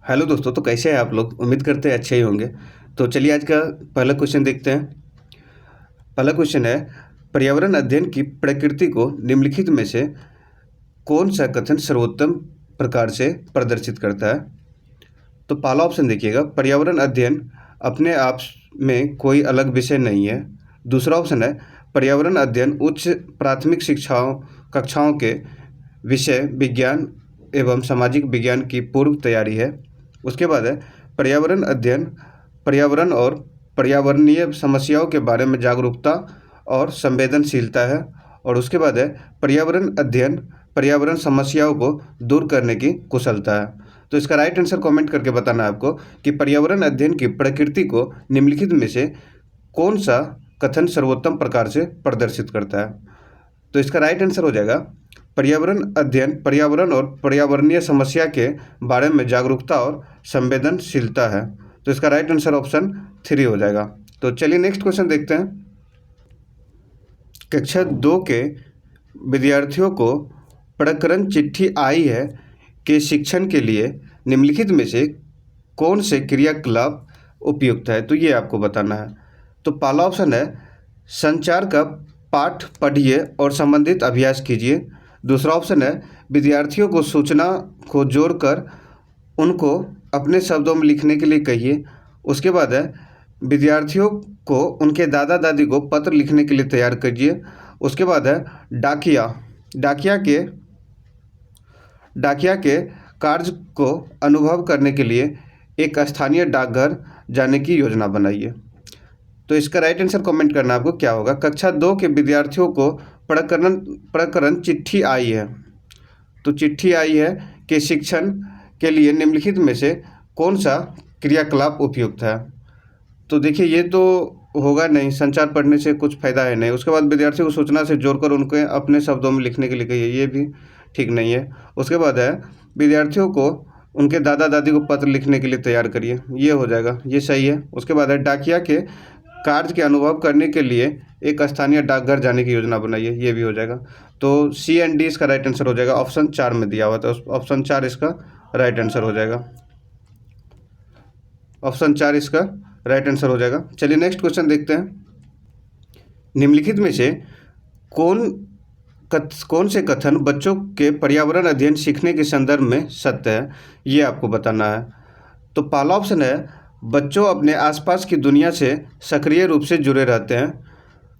Hello दोस्तों, तो कैसे हैं आप लोग? उम्मीद करते हैं अच्छे ही होंगे। तो चलिए आज का पहला क्वेश्चन देखते हैं। पहला क्वेश्चन है, पर्यावरण अध्ययन की प्रकृति को निम्नलिखित में से कौन सा कथन सर्वोत्तम प्रकार से प्रदर्शित करता है? तो पहला ऑप्शन देखिएगा, पर्यावरण अध्ययन अपने आप में कोई अलग विषय नहीं है। दूसरा ऑप्शन है, पर्यावरण अध्ययन उच्च प्राथमिक शिक्षाओं कक्षाओं के विषय विज्ञान एवं सामाजिक विज्ञान की पूर्व तैयारी है। उसके बाद है, पर्यावरण अध्ययन पर्यावरण और पर्यावरणीय समस्याओं के बारे में जागरूकता और संवेदनशीलता है। और उसके बाद है, पर्यावरण अध्ययन पर्यावरण समस्याओं को दूर करने की कुशलता है। तो इसका राइट आंसर कमेंट करके बताना है आपको कि पर्यावरण अध्ययन की प्रकृति को निम्नलिखित में से कौन सा कथन सर्वोत्तम प्रकार से प्रदर्शित करता है। तो इसका राइट आंसर हो जाएगा, पर्यावरण अध्ययन पर्यावरण और पर्यावरणीय समस्या के बारे में जागरूकता और संवेदनशीलता है। तो इसका राइट आंसर ऑप्शन 3 हो जाएगा। तो चलिए नेक्स्ट क्वेश्चन देखते हैं। कक्षा 2 के विद्यार्थियों को प्रकरण चिट्ठी आई है के शिक्षण के लिए निम्नलिखित में से कौन से क्रियाकलाप उपयुक्त है? तो ये आपको बताना है। तो पहला ऑप्शन है, संचार का पाठ पढ़िए और संबंधित अभ्यास कीजिए। दूसरा ऑप्शन है, विद्यार्थियों को सूचना को जोड़कर उनको अपने शब्दों में लिखने के लिए कहिए। उसके बाद है, विद्यार्थियों को उनके दादा दादी को पत्र लिखने के लिए तैयार कीजिए। उसके बाद है, डाकिया के कार्य को अनुभव करने के लिए एक स्थानीय डाकघर जाने की योजना बनाइए। तो इसका राइट आंसर कमेंट करना आपको क्या होगा। कक्षा 2 के विद्यार्थियों को प्रकरण चिट्ठी आई है, तो चिट्ठी आई है कि शिक्षण के लिए निम्नलिखित में से कौन सा क्रियाकलाप उपयुक्त है? तो देखिए, ये तो होगा नहीं, संचार पढ़ने से कुछ फ़ायदा है नहीं। उसके बाद विद्यार्थियों को सूचना से जोड़कर उनके अपने शब्दों में लिखने के लिए कहिए, ये भी ठीक नहीं है। उसके बाद है, विद्यार्थियों को उनके दादा दादी को पत्र लिखने के लिए तैयार करिए, ये हो जाएगा, ये सही है। उसके बाद है, डाकिया के कार्य के अनुभव करने के लिए एक स्थानीय डाकघर जाने की योजना बनाइए, ये भी हो जाएगा। तो सी एंड डी इसका राइट आंसर हो जाएगा। ऑप्शन 4 में दिया हुआ था, ऑप्शन 4 इसका राइट आंसर हो जाएगा। ऑप्शन 4 इसका राइट आंसर हो जाएगा। चलिए नेक्स्ट क्वेश्चन देखते हैं। निम्नलिखित में से कौन से कथन बच्चों के पर्यावरण अध्ययन सीखने के संदर्भ में सत्य है, ये आपको बताना है। तो पहला ऑप्शन है, बच्चों अपने आसपास की दुनिया से सक्रिय रूप से जुड़े रहते हैं।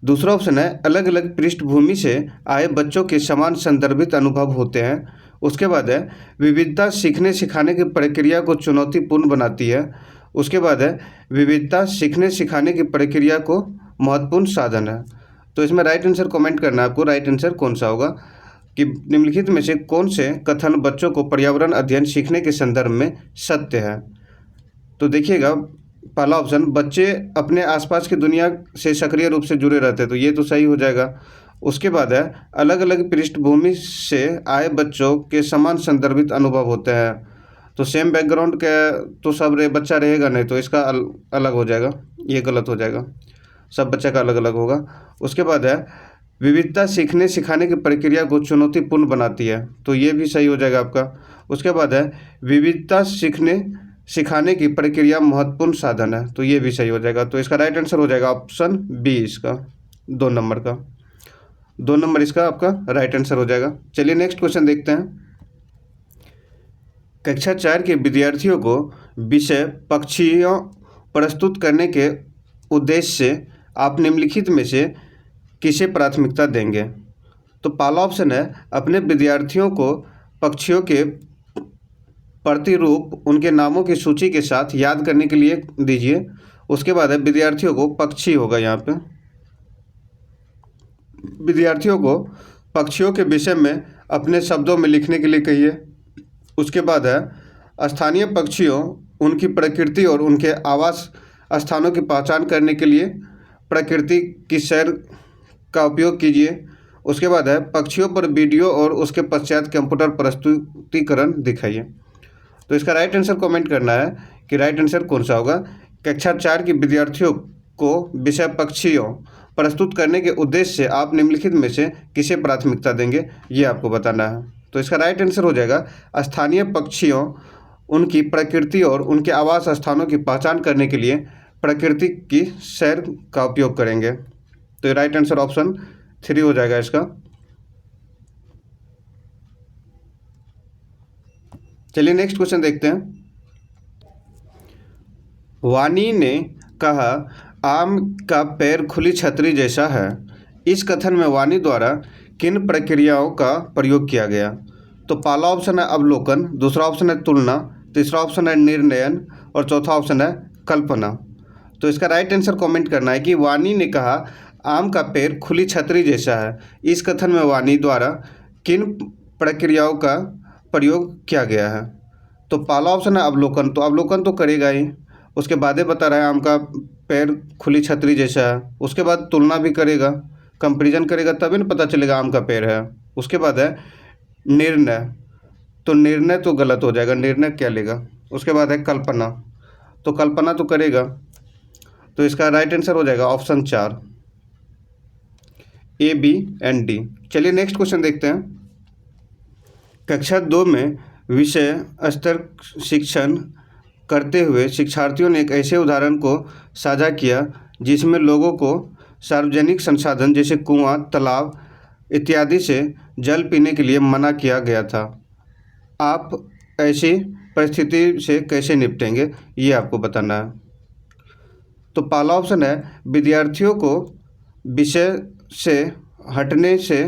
दूसरा ऑप्शन है, अलग अलग पृष्ठभूमि से आए बच्चों के समान संदर्भित अनुभव होते हैं। उसके बाद है, विविधता सीखने सिखाने की प्रक्रिया को चुनौतीपूर्ण बनाती है। उसके बाद है, विविधता सीखने सिखाने की प्रक्रिया को महत्वपूर्ण साधन है। तो इसमें राइट आंसर कमेंट करना है आपको, राइट आंसर कौन सा होगा कि निम्नलिखित में से कौन से कथन बच्चों को पर्यावरण अध्ययन सीखने के संदर्भ में सत्य है? तो देखिएगा, पहला ऑप्शन, बच्चे अपने आसपास की दुनिया से सक्रिय रूप से जुड़े रहते हैं, तो ये तो सही हो जाएगा। उसके बाद है, अलग अलग पृष्ठभूमि से आए बच्चों के समान संदर्भित अनुभव होते हैं, तो सेम बैकग्राउंड का तो सब बच्चा रहेगा नहीं, तो इसका अलग हो जाएगा, ये गलत हो जाएगा, सब बच्चा का अलग अलग होगा। उसके बाद है, विविधता सीखने सिखाने की प्रक्रिया को चुनौतीपूर्ण बनाती है, तो ये भी सही हो जाएगा आपका। उसके बाद है, विविधता सीखने सिखाने की प्रक्रिया महत्वपूर्ण साधन है, तो ये भी सही हो जाएगा। तो इसका राइट आंसर हो जाएगा ऑप्शन बी, इसका 2 नंबर का 2 नंबर इसका आपका राइट आंसर हो जाएगा। चलिए नेक्स्ट क्वेश्चन देखते हैं। कक्षा 4 के विद्यार्थियों को विषय पक्षियों प्रस्तुत करने के उद्देश्य से आप निम्नलिखित में से किसे प्राथमिकता देंगे? तो पहला ऑप्शन है, अपने विद्यार्थियों को पक्षियों के प्रतिरूप उनके नामों की सूची के साथ याद करने के लिए दीजिए। उसके बाद है, विद्यार्थियों को पक्षी होगा यहाँ पे, विद्यार्थियों को पक्षियों के विषय में अपने शब्दों में लिखने के लिए कहिए। उसके बाद है, स्थानीय पक्षियों उनकी प्रकृति और उनके आवास स्थानों की पहचान करने के लिए प्रकृति की सैर का उपयोग कीजिए। उसके बाद है, पक्षियों पर वीडियो और उसके पश्चात कंप्यूटर प्रस्तुतिकरण दिखाइए। तो इसका राइट आंसर कमेंट करना है कि राइट आंसर कौन सा होगा। कक्षा 4 के विद्यार्थियों को विषय पक्षियों प्रस्तुत करने के उद्देश्य से आप निम्नलिखित में से किसे प्राथमिकता देंगे, ये आपको बताना है। तो इसका राइट आंसर हो जाएगा, स्थानीय पक्षियों उनकी प्रकृति और उनके आवास स्थानों की पहचान करने के लिए प्रकृति की सैर का उपयोग करेंगे। तो राइट आंसर ऑप्शन 3 हो जाएगा इसका। चलिए नेक्स्ट क्वेश्चन देखते हैं। वाणी ने कहा, आम का पेड़ खुली छतरी जैसा है। इस कथन में वाणी द्वारा किन प्रक्रियाओं का प्रयोग किया गया? तो पहला ऑप्शन है अवलोकन, दूसरा ऑप्शन है तुलना, तीसरा ऑप्शन है निर्णयन और चौथा ऑप्शन है कल्पना। तो इसका राइट आंसर कमेंट करना है कि वाणी ने कहा आम का पेड़ खुली छतरी जैसा है। इस कथन में वाणी द्वारा किन प्रक्रियाओं का प्रयोग किया गया है? तो पहला ऑप्शन है अवलोकन, तो अवलोकन तो करेगा ही। उसके बाद बता रहा है आम का पेड़ खुली छतरी जैसा है। उसके बाद तुलना भी करेगा, कंपेरिजन करेगा, तभी ना पता चलेगा आम का पेड़ है। उसके बाद है निर्णय, तो निर्णय तो गलत हो जाएगा, निर्णय क्या लेगा। उसके बाद है कल्पना, तो कल्पना तो करेगा। तो इसका राइट आंसर हो जाएगा option 4, A, B and D। चलिए नेक्स्ट क्वेश्चन देखते हैं। कक्षा 2 में विषय स्तर शिक्षण करते हुए शिक्षार्थियों ने एक ऐसे उदाहरण को साझा किया जिसमें लोगों को सार्वजनिक संसाधन जैसे कुआं, तालाब इत्यादि से जल पीने के लिए मना किया गया था। आप ऐसी परिस्थिति से कैसे निपटेंगे, ये आपको बताना है। तो पहला ऑप्शन है विद्यार्थियों को विषय से हटने से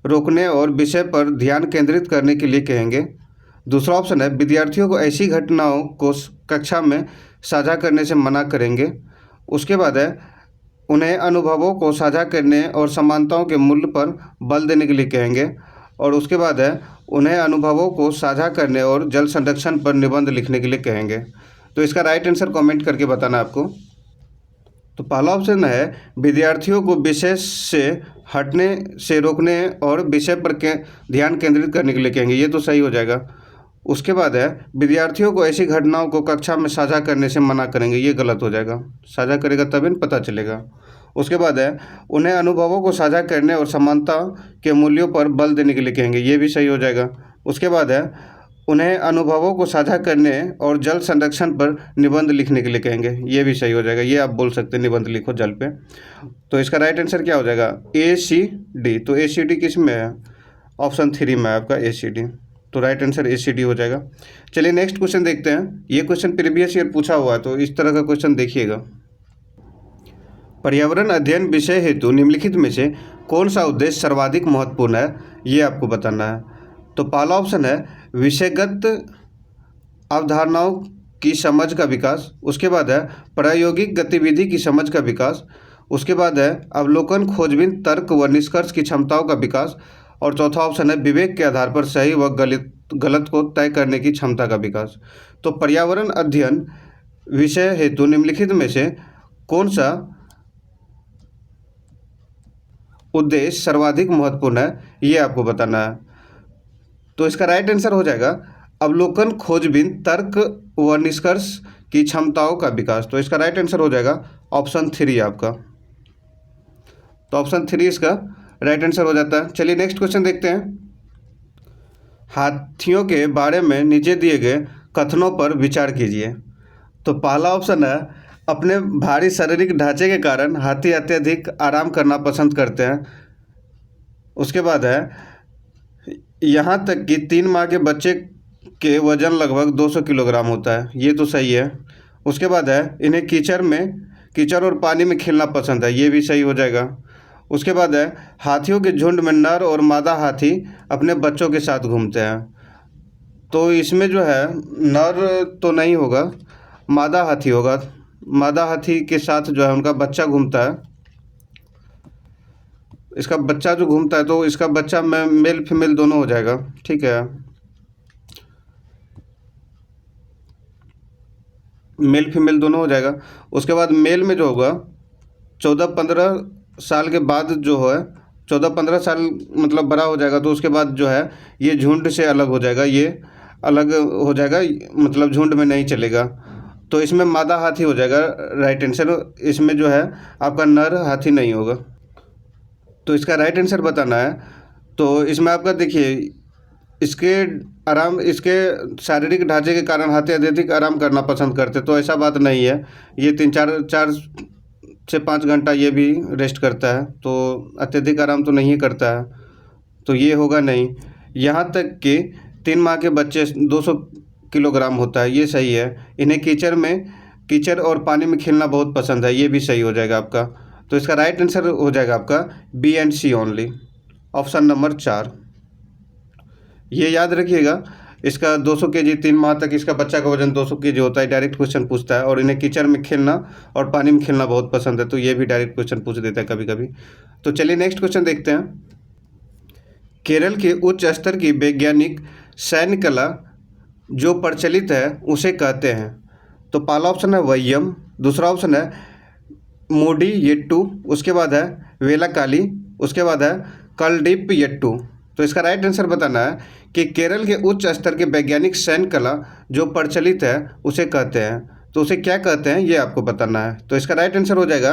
रोकने और विषय पर ध्यान केंद्रित करने के लिए कहेंगे। दूसरा ऑप्शन है विद्यार्थियों को ऐसी घटनाओं को कक्षा में साझा करने से मना करेंगे। उसके बाद है उन्हें अनुभवों को साझा करने और समानताओं के मूल्य पर बल देने के लिए कहेंगे। और उसके बाद है उन्हें अनुभवों को साझा करने और जल संरक्षण पर निबंध लिखने के लिए कहेंगे। तो इसका राइट आंसर कमेंट करके बताना आपको। तो पहला ऑप्शन है विद्यार्थियों को विषय से हटने से रोकने और विषय पर ध्यान केंद्रित करने के लिए कहेंगे, ये तो सही हो जाएगा। उसके बाद है विद्यार्थियों को ऐसी घटनाओं को कक्षा में साझा करने से मना करेंगे, ये गलत हो जाएगा, साझा करेगा तभी न पता चलेगा। उसके बाद है उन्हें अनुभवों को साझा करने और समानता के मूल्यों पर बल देने के लिए कहेंगे, ये भी सही हो जाएगा। उसके बाद है उन्हें अनुभवों को साझा करने और जल संरक्षण पर निबंध लिखने के लिए कहेंगे, ये भी सही हो जाएगा। ये आप बोल सकते हैं निबंध लिखो जल पे। तो इसका राइट आंसर क्या हो जाएगा? ACD। तो ACD किस में है? ऑप्शन 3 में आपका ACD। तो राइट आंसर ACD हो जाएगा। चलिए नेक्स्ट क्वेश्चन देखते हैं। ये क्वेश्चन प्रीवियस ईयर पूछा हुआ है, तो इस तरह का क्वेश्चन देखिएगा। पर्यावरण अध्ययन विषय हेतु निम्नलिखित में से कौन सा उद्देश्य सर्वाधिक महत्वपूर्ण है, ये आपको बताना है। तो पहला ऑप्शन है विषयगत अवधारणाओं की समझ का विकास। उसके बाद है प्रायोगिक गतिविधि की समझ का विकास। उसके बाद है अवलोकन, खोजबीन, तर्क व निष्कर्ष की क्षमताओं का विकास। और चौथा ऑप्शन है विवेक के आधार पर सही व गलत को तय करने की क्षमता का विकास। तो पर्यावरण अध्ययन विषय हेतु निम्नलिखित में से कौन सा उद्देश्य सर्वाधिक महत्वपूर्ण है, ये आपको बताना है। तो इसका राइट आंसर हो जाएगा अवलोकन, खोजबीन, तर्क व निष्कर्ष की क्षमताओं का विकास। तो इसका राइट आंसर हो जाएगा ऑप्शन 3 आपका। तो ऑप्शन 3 इसका राइट आंसर हो जाता है। चलिए नेक्स्ट क्वेश्चन देखते हैं। हाथियों के बारे में नीचे दिए गए कथनों पर विचार कीजिए। तो पहला ऑप्शन है अपने भारी शारीरिक ढांचे के कारण हाथी अत्यधिक आराम करना पसंद करते हैं। उसके बाद है यहाँ तक कि 3 माह के बच्चे के वजन लगभग 200 किलोग्राम होता है, ये तो सही है। उसके बाद है इन्हें कीचड़ और पानी में खेलना पसंद है, ये भी सही हो जाएगा। उसके बाद है हाथियों के झुंड में नर और मादा हाथी अपने बच्चों के साथ घूमते हैं। तो इसमें जो है नर तो नहीं होगा, मादा हाथी होगा। मादा हाथी के साथ जो है उनका बच्चा घूमता है। इसका बच्चा जो घूमता है तो इसका बच्चा में मेल फीमेल दोनों हो जाएगा, ठीक है, मेल फीमेल दोनों हो जाएगा। उसके बाद मेल में जो होगा 14-15 साल के बाद जो है 14-15 साल मतलब बड़ा हो जाएगा, तो उसके बाद जो है ये झुंड से अलग हो जाएगा, ये अलग हो जाएगा, मतलब झुंड में नहीं चलेगा। तो इसमें मादा हाथी हो जाएगा राइट आंसर। इसमें जो है आपका नर हाथी नहीं होगा। तो इसका राइट आंसर बताना है। तो इसमें आपका देखिए इसके शारीरिक ढांचे के कारण हाथी अत्यधिक आराम करना पसंद करते, तो ऐसा बात नहीं है। ये 4 से 5 घंटा ये भी रेस्ट करता है, तो अत्यधिक आराम तो नहीं करता है, तो ये होगा नहीं। यहाँ तक कि 3 माह के बच्चे 200 किलोग्राम होता है, ये सही है। इन्हें कीचड़ और पानी में खेलना बहुत पसंद है, ये भी सही हो जाएगा आपका। तो इसका राइट आंसर हो जाएगा आपका B and C only, option number 4। ये याद रखिएगा, इसका 200 केजी 3 माह तक इसका बच्चा का वजन 200 केजी होता है। डायरेक्ट क्वेश्चन पूछता है, और इन्हें कीचड़ में खेलना और पानी में खेलना बहुत पसंद है, तो ये भी डायरेक्ट क्वेश्चन पूछ देता है कभी कभी। तो चलिए नेक्स्ट क्वेश्चन देखते हैं। केरल की उच्च स्तर की वैज्ञानिक सैन्य कला जो प्रचलित है उसे कहते हैं। तो पहला ऑप्शन है वय्यम, दूसरा ऑप्शन है मोडीयेट्टू, उसके बाद है वेलाकाली, उसके बाद है कलडिप्यट्टू। तो इसका राइट आंसर बताना है कि केरल के उच्च स्तर के वैज्ञानिक सैन्य कला जो प्रचलित है उसे कहते हैं, तो उसे क्या कहते हैं ये आपको बताना है। तो इसका राइट आंसर हो जाएगा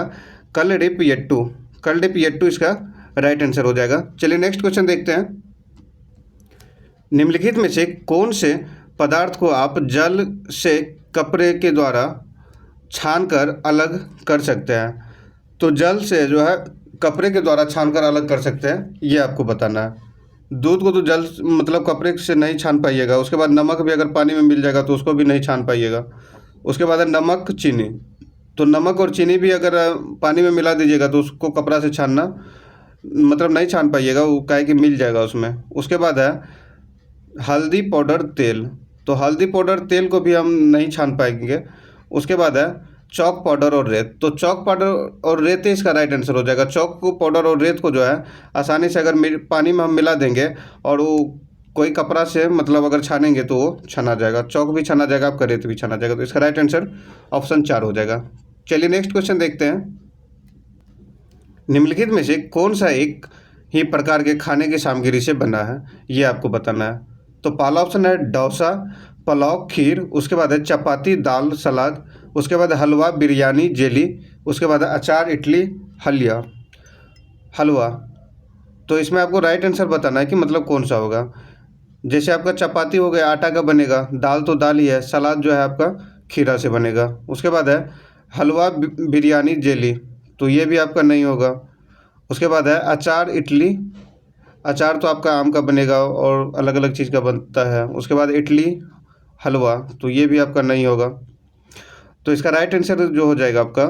कलडिप्यट्टू। कलडिप्यट्टू इसका राइट आंसर हो जाएगा। चलिए नेक्स्ट क्वेश्चन देखते हैं। निम्नलिखित में से कौन से पदार्थ को आप जल से कपड़े के द्वारा छानकर अलग कर सकते हैं? तो जल से जो है कपड़े के द्वारा छानकर अलग कर सकते हैं, ये आपको बताना है। दूध को तो जल मतलब कपड़े से नहीं छान पाइएगा। उसके बाद नमक भी अगर पानी में मिल जाएगा तो उसको भी नहीं छान पाइएगा। उसके बाद है नमक चीनी, तो नमक और चीनी भी अगर पानी में मिला दीजिएगा तो उसको कपड़ा से छानना मतलब नहीं छान पाइएगा, वो काहे कि मिल जाएगा उसमें। उसके बाद है हल्दी पाउडर तेल, तो हल्दी पाउडर तेल को भी हम नहीं छान पाएंगे। उसके बाद है चौक पाउडर और रेत, तो चौक पाउडर और रेत ही इसका राइट आंसर हो जाएगा। चौक को पाउडर और रेत को जो है आसानी से अगर पानी में हम मिला देंगे और वो कोई कपड़ा से मतलब अगर छानेंगे तो वो छना जाएगा। चौक भी छना जाएगा आपका, रेत भी छना जाएगा। तो इसका राइट आंसर ऑप्शन 4 हो जाएगा। चलिए नेक्स्ट क्वेश्चन देखते हैं। निम्नलिखित में से कौन सा एक ही प्रकार के खाने की सामग्री से बना है, ये आपको बताना है। तो पहला ऑप्शन है डोसा, पुलाव, खीर, उसके बाद है चपाती, दाल, सलाद, उसके बाद हलवा, बिरयानी, जेली, उसके बाद है अचार, इडली, हलवा। तो इसमें आपको राइट आंसर बताना है कि मतलब कौन सा होगा। जैसे आपका चपाती हो गया आटा का बनेगा, दाल तो दाल ही है, सलाद जो है आपका खीरा से बनेगा। उसके बाद है हलवा, बिरयानी, जेली, तो ये भी आपका नहीं होगा। उसके बाद है अचार, इडली, अचार तो आपका आम का बनेगा और अलग अलग चीज़ का बनता है। उसके बाद इडली, हलवा, तो ये भी आपका नहीं होगा। तो इसका राइट आंसर जो हो जाएगा आपका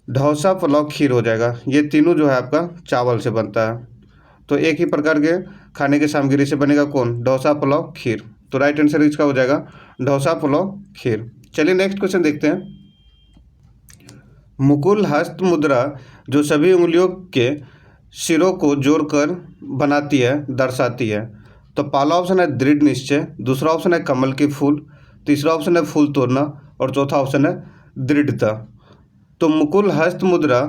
डोसा, पुलाव, खीर हो जाएगा। ये तीनों जो है आपका चावल से बनता है। तो एक ही प्रकार के खाने की सामग्री से बनेगा कौन? डोसा, पुलाव, खीर। तो राइट आंसर इसका हो जाएगा डोसा, पुलाव, खीर। चलिए नेक्स्ट क्वेश्चन देखते हैं। मुकुल हस्त मुद्रा जो सभी उंगलियों के सिरों को जोड़कर बनाती है दर्शाती है। तो पहला ऑप्शन है दृढ़ निश्चय, दूसरा ऑप्शन है कमल के फूल, तीसरा ऑप्शन है फूल तोड़ना, और चौथा ऑप्शन है दृढ़ता। तो मुकुल हस्त मुद्रा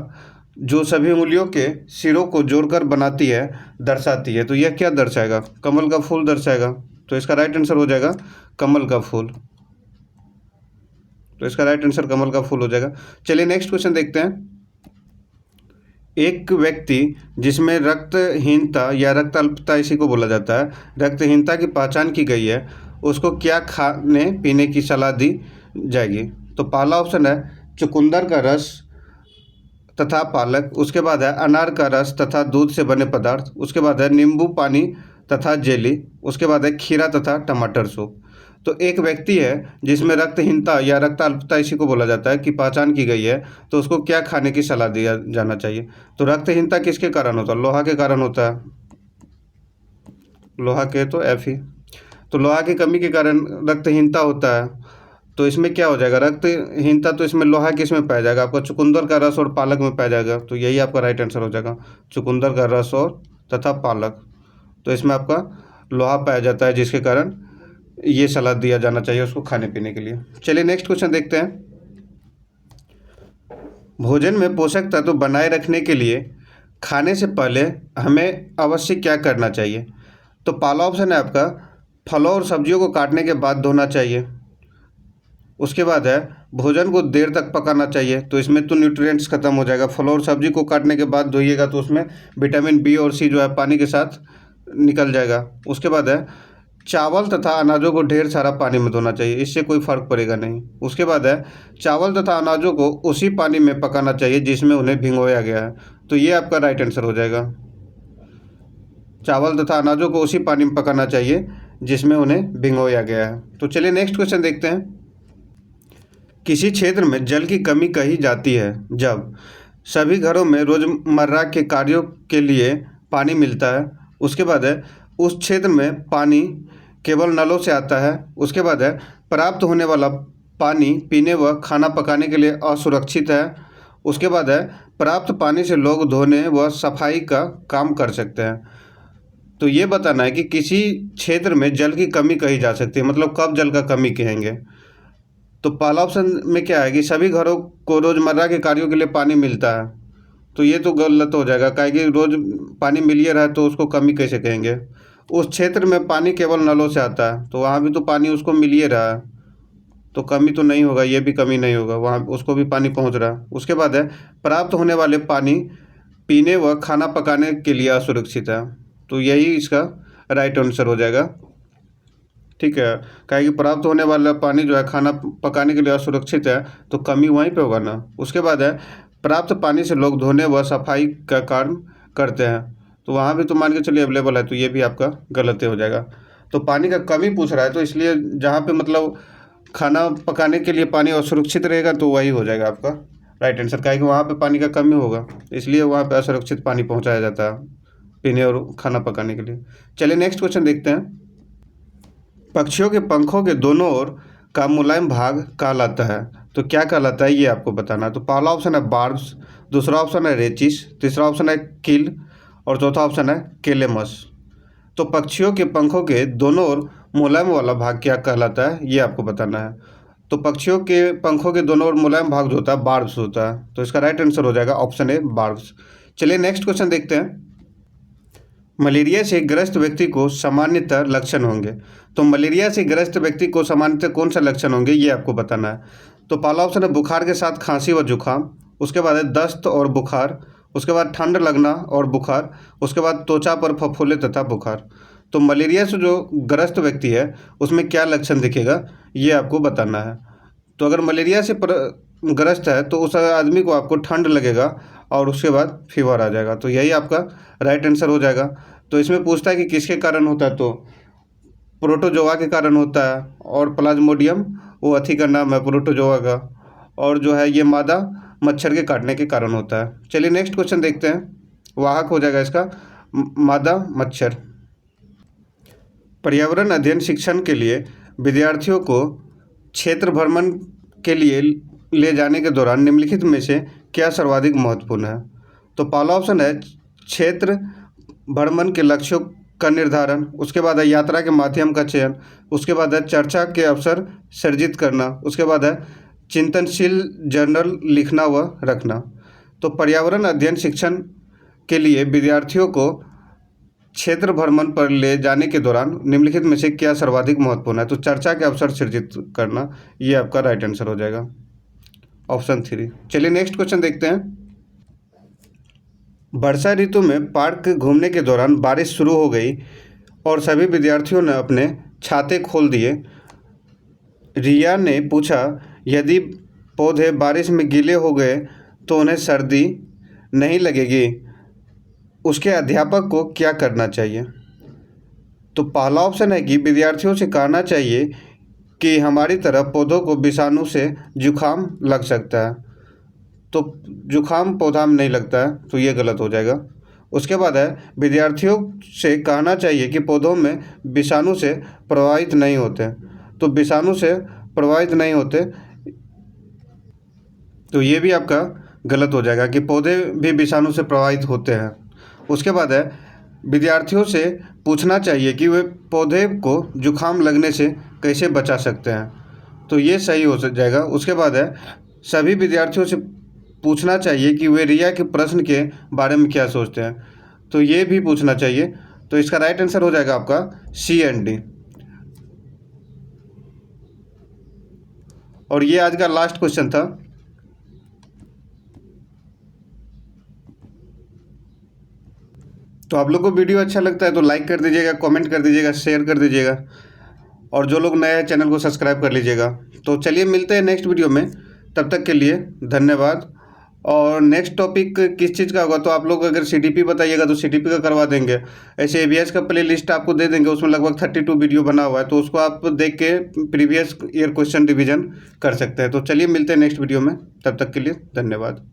जो सभी उंगलियों के सिरों को जोड़कर बनाती है दर्शाती है, तो यह क्या दर्शाएगा? कमल का फूल दर्शाएगा। तो इसका राइट आंसर हो जाएगा कमल का फूल। तो इसका राइट आंसर कमल का फूल हो जाएगा। चलिए नेक्स्ट क्वेश्चन देखते हैं। एक व्यक्ति जिसमें रक्तहीनता या रक्त अल्पता इसी को बोला जाता है, रक्तहीनता की पहचान की गई है, उसको क्या खाने पीने की सलाह दी जाएगी? तो पहला ऑप्शन है चुकंदर का रस तथा पालक, उसके बाद है अनार का रस तथा दूध से बने पदार्थ, उसके बाद है नींबू पानी तथा जेली, उसके बाद है खीरा तथा टमाटर सूप। तो एक व्यक्ति है जिसमें रक्तहीनता या रक्त अल्पता इसी को बोला जाता है कि पहचान की गई है, तो उसको क्या खाने की सलाह दिया जाना चाहिए? तो रक्तहीनता किसके कारण होता है? लोहा के कारण होता है। लोहा के तो एफ ही। तो लोहा की कमी के कारण रक्तहीनता होता है। तो इसमें क्या हो जाएगा? रक्तहीनता तो इसमें लोहा किस में पाया जाएगा? आपका चुकंदर का रस और पालक में पाया जाएगा। तो यही आपका राइट आंसर हो जाएगा, चुकंदर का रस और तथा पालक। तो इसमें आपका लोहा पाया जाता है, जिसके कारण ये सलाद दिया जाना चाहिए उसको खाने पीने के लिए। चलिए नेक्स्ट क्वेश्चन देखते हैं। भोजन में पोषक तत्व बनाए रखने के लिए खाने से पहले हमें अवश्य क्या करना चाहिए? तो पहला ऑप्शन है आपका फलों और सब्जियों को काटने के बाद धोना चाहिए। उसके बाद है भोजन को देर तक पकाना चाहिए, तो इसमें तो न्यूट्रिएंट्स खत्म हो जाएगा। फलों और सब्जी को काटने के बाद धोइएगा तो उसमें विटामिन बी और सी जो है पानी के साथ निकल जाएगा। उसके बाद है चावल तथा अनाजों को ढेर सारा पानी में धोना चाहिए, इससे कोई फ़र्क पड़ेगा नहीं। उसके बाद है चावल तथा अनाजों को उसी पानी में पकाना चाहिए जिसमें उन्हें भिगोया गया है। तो ये आपका राइट आंसर हो जाएगा। चावल तथा अनाजों को उसी पानी में पकाना चाहिए जिसमें उन्हें भिगोया गया है। तो चलिए नेक्स्ट क्वेश्चन देखते हैं। किसी क्षेत्र में जल की कमी कही जाती है जब सभी घरों में रोजमर्रा के कार्यों के लिए पानी मिलता है। उसके बाद है उस क्षेत्र में पानी केवल नलों से आता है। उसके बाद है प्राप्त होने वाला पानी पीने व खाना पकाने के लिए असुरक्षित है। उसके बाद है प्राप्त पानी से लोग धोने व सफाई का काम कर सकते हैं। तो ये बताना है कि किसी क्षेत्र में जल की कमी कही जा सकती है, मतलब कब जल का कमी कहेंगे। तो पहला ऑप्शन में क्या है कि सभी घरों को रोज़मर्रा के कार्यों के लिए पानी मिलता है। तो ये तो गलत हो जाएगा, काहे कि रोज़ पानी मिल ही रहा है तो उसको कमी कैसे कहेंगे। उस क्षेत्र में पानी केवल नलों से आता है, तो वहाँ भी तो पानी उसको मिल ही रहा है, तो कमी तो नहीं होगा, ये भी कमी नहीं होगा, वहाँ उसको भी पानी पहुँच रहा है। उसके बाद है प्राप्त होने वाले पानी पीने व खाना पकाने के लिए असुरक्षित है। तो यही इसका राइट आंसर हो जाएगा। ठीक है, काहे कि प्राप्त होने वाला पानी जो है खाना पकाने के लिए असुरक्षित है, तो कमी वहीं पे होगा ना। उसके बाद है प्राप्त पानी से लोग धोने व सफाई का काम करते हैं, तो वहाँ भी तो मान के चलिए अवेलेबल है, तो ये भी आपका गलत हो जाएगा। तो पानी का कमी पूछ रहा है, तो इसलिए जहाँ पे मतलब खाना पकाने के लिए पानी असुरक्षित रहेगा तो वही हो जाएगा आपका राइट आंसर, काहे कि वहाँ पे पानी का कमी होगा, इसलिए वहाँ पे असुरक्षित पानी पहुँचाया जाता है पीने और खाना पकाने के लिए। चलिए नेक्स्ट क्वेश्चन देखते हैं। पक्षियों के पंखों के दोनों ओर का मुलायम भाग कहलाता है, तो क्या कहलाता है ये आपको बताना है। तो पहला ऑप्शन है बार्ब्स, दूसरा ऑप्शन है रेचिस, तीसरा ऑप्शन है किल और चौथा ऑप्शन है केलेमस। तो पक्षियों के पंखों के दोनों ओर मुलायम वाला भाग क्या कहलाता है ये आपको बताना है। तो पक्षियों के पंखों के दोनों ओर मुलायम भाग जो होता है बार्ब्स होता है, तो इसका राइट आंसर हो जाएगा ऑप्शन ए बार्ब्स। चलिए नेक्स्ट क्वेश्चन देखते हैं। मलेरिया से ग्रस्त व्यक्ति को सामान्यतः लक्षण होंगे, तो मलेरिया से ग्रस्त व्यक्ति को सामान्यतः कौन सा लक्षण होंगे ये आपको बताना है। तो पहला ऑप्शन है बुखार के साथ खांसी व जुखाम, उसके बाद है दस्त और बुखार, उसके बाद ठंड लगना और बुखार, उसके बाद त्वचा पर फफोले तथा बुखार। तो मलेरिया से जो ग्रस्त व्यक्ति है उसमें क्या लक्षण दिखेगा ये आपको बताना है। तो अगर मलेरिया से ग्रस्त है तो उस आदमी को आपको ठंड लगेगा और उसके बाद फीवर आ जाएगा, तो यही आपका राइट आंसर हो जाएगा। तो इसमें पूछता है कि किसके कारण होता है, तो प्रोटोजोआ के कारण होता है, और प्लाज्मोडियम वो अथी का नाम है प्रोटोजोआ का, और जो है ये मादा मच्छर के काटने के कारण होता है। चलिए नेक्स्ट क्वेश्चन देखते हैं। वाहक हो जाएगा इसका मादा मच्छर। पर्यावरण अध्ययन शिक्षण के लिए विद्यार्थियों को क्षेत्र भ्रमण के लिए ले जाने के दौरान निम्नलिखित में से क्या सर्वाधिक महत्वपूर्ण है। तो पहला ऑप्शन है क्षेत्र भ्रमण के लक्ष्यों का निर्धारण, उसके बाद है यात्रा के माध्यम का चयन, उसके बाद है चर्चा के अवसर सृजित करना, उसके बाद है चिंतनशील जर्नल लिखना व रखना। तो पर्यावरण अध्ययन शिक्षण के लिए विद्यार्थियों को क्षेत्र भ्रमण पर ले जाने के दौरान निम्नलिखित में से क्या सर्वाधिक महत्वपूर्ण है। तो चर्चा के अवसर सृजित करना, ये आपका राइट आंसर हो जाएगा ऑप्शन 3। चलिए नेक्स्ट क्वेश्चन देखते हैं। वर्षा ऋतु में पार्क घूमने के दौरान बारिश शुरू हो गई और सभी विद्यार्थियों ने अपने छाते खोल दिए। रिया ने पूछा यदि पौधे बारिश में गीले हो गए तो उन्हें सर्दी नहीं लगेगी, उसके अध्यापक को क्या करना चाहिए। तो पहला ऑप्शन है कि विद्यार्थियों से कहना चाहिए कि हमारी तरह पौधों को विषाणु से जुकाम लग सकता है, तो जुकाम पौधा में नहीं लगता है, तो ये गलत हो जाएगा। उसके बाद है विद्यार्थियों से कहना चाहिए कि पौधों में विषाणु से प्रभावित नहीं होते, तो विषाणु से प्रभावित नहीं होते, तो ये भी आपका गलत हो जाएगा कि पौधे भी विषाणु से प्रभावित होते हैं। उसके बाद है विद्यार्थियों से पूछना चाहिए कि वे पौधे को जुकाम लगने से कैसे बचा सकते हैं, तो ये सही हो जाएगा। उसके बाद है सभी विद्यार्थियों से पूछना चाहिए कि वे रिया के प्रश्न के बारे में क्या सोचते हैं, तो ये भी पूछना चाहिए। तो इसका राइट आंसर हो जाएगा आपका सी एंड डी। और ये आज का लास्ट क्वेश्चन था। तो आप लोग को वीडियो अच्छा लगता है तो लाइक कर दीजिएगा, कमेंट कर दीजिएगा, शेयर कर दीजिएगा, और जो लोग नए हैं चैनल को सब्सक्राइब कर लीजिएगा। तो चलिए मिलते हैं नेक्स्ट वीडियो में, तब तक के लिए धन्यवाद। और नेक्स्ट टॉपिक किस चीज़ का होगा, तो आप लोग अगर सीटीपी बताइएगा तो सीटीपी का करवा देंगे। ऐसे एवीएस का प्ले लिस्ट आपको दे देंगे, उसमें लगभग 32 वीडियो बना हुआ है, तो उसको आप देख के प्रीवियस ईयर क्वेश्चन रिवीजन कर सकते हैं। तो चलिए मिलते हैं नेक्स्ट वीडियो में, तब तक के लिए धन्यवाद।